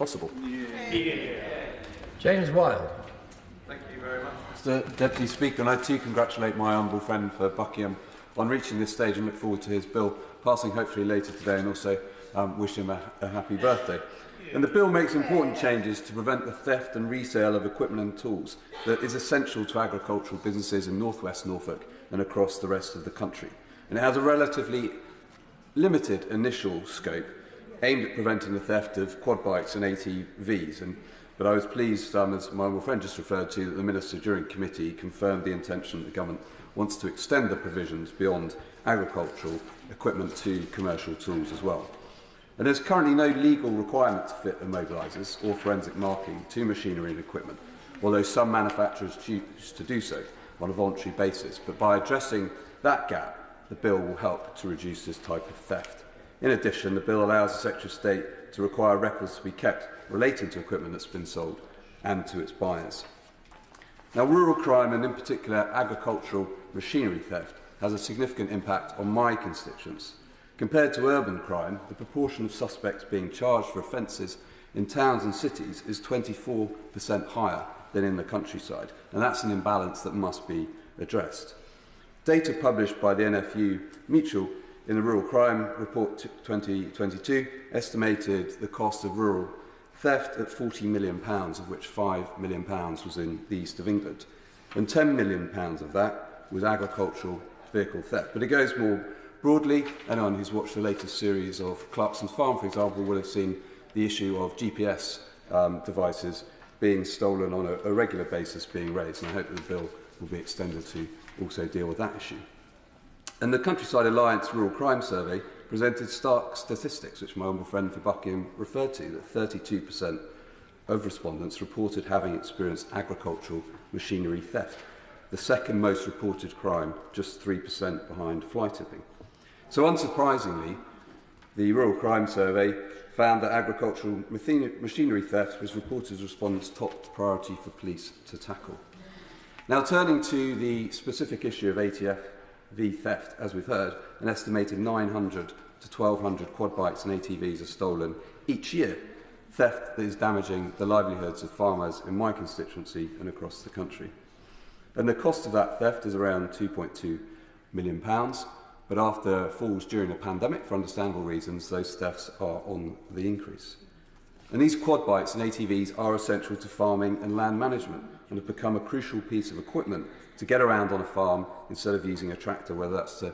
possible. James Wilde. Thank you very much, Mr Deputy Speaker, and I too congratulate my humble friend for Buckingham on reaching this stage and look forward to his bill passing hopefully later today, and also wish him a happy birthday. And the bill makes important changes to prevent the theft and resale of equipment and tools that is essential to agricultural businesses in North West Norfolk and across the rest of the country. And it has a relatively limited initial scope aimed at preventing the theft of quad bikes and ATVs. But I was pleased, as my old friend just referred to, that the Minister during committee confirmed the intention that the Government wants to extend the provisions beyond agricultural equipment to commercial tools as well. And there's currently no legal requirement to fit immobilisers or forensic marking to machinery and equipment, although some manufacturers choose to do so on a voluntary basis. But by addressing that gap, the bill will help to reduce this type of theft. In addition, the bill allows the Secretary of State to require records to be kept relating to equipment that's been sold and to its buyers. Now, rural crime, and in particular agricultural machinery theft, has a significant impact on my constituents. Compared to urban crime, the proportion of suspects being charged for offences in towns and cities is 24% higher than in the countryside, and that's an imbalance that must be addressed. Data published by the NFU Mutual in the Rural Crime Report 2022 estimated the cost of rural theft at £40 million, of which £5 million was in the east of England, and £10 million of that was agricultural vehicle theft. But it goes more broadly. Anyone who's watched the latest series of Clarkson's Farm, for example, will have seen the issue of GPS devices being stolen on a regular basis being raised, and I hope that the bill will be extended to also deal with that issue. And the Countryside Alliance Rural Crime Survey presented stark statistics, which my humble friend for Buckingham referred to, that 32% of respondents reported having experienced agricultural machinery theft, the second most reported crime, just 3% behind fly tipping. So unsurprisingly, the Rural Crime Survey found that agricultural machinery theft was reported as respondents' top priority for police to tackle. Now, turning to the specific issue of ATV theft, as we've heard, an estimated 900 to 1,200 quad bikes and ATVs are stolen each year, theft that is damaging the livelihoods of farmers in my constituency and across the country. And the cost of that theft is around £2.2 million, but after falls during a pandemic, for understandable reasons, those thefts are on the increase. And these quad bikes and ATVs are essential to farming and land management and have become a crucial piece of equipment to get around on a farm instead of using a tractor, whether that's to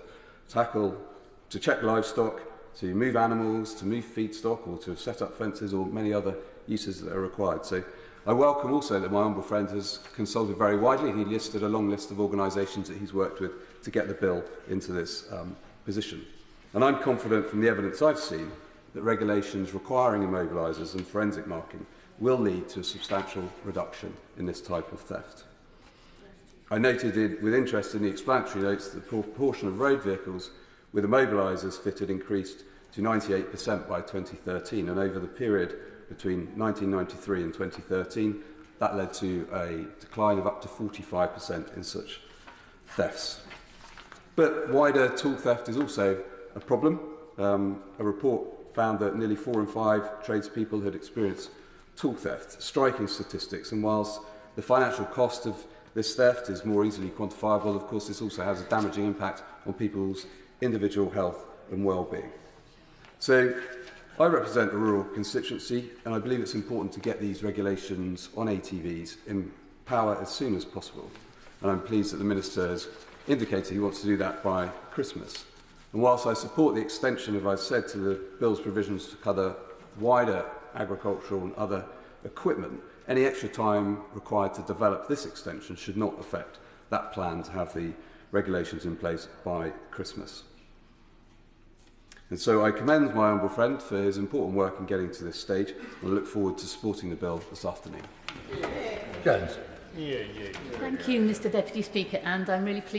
check livestock, to move animals, to move feedstock, or to set up fences, or many other uses that are required. So I welcome also that my humble friend has consulted very widely. He listed a long list of organisations that he's worked with to get the bill into this position. And I'm confident from the evidence I've seen that regulations requiring immobilisers and forensic marking will lead to a substantial reduction in this type of theft. I noted with interest in the explanatory notes that the proportion of road vehicles with immobilisers fitted increased to 98% by 2013, and over the period between 1993 and 2013, that led to a decline of up to 45% in such thefts. But wider tool theft is also a problem. A report found that nearly 4 in 5 tradespeople had experienced tool theft, striking statistics, and whilst the financial cost of this theft is more easily quantifiable, of course this also has a damaging impact on people's individual health and well-being. So I represent a rural constituency, and I believe it's important to get these regulations on ATVs in power as soon as possible. And I'm pleased that the Minister has indicated he wants to do that by Christmas. And whilst I support the extension, as I've said, to the bill's provisions to cover wider agricultural and other equipment, any extra time required to develop this extension should not affect that plan to have the regulations in place by Christmas. And so I commend my humble friend for his important work in getting to this stage, and I look forward to supporting the bill this afternoon. Jones. Thank you, Mr Deputy Speaker, and I'm really pleased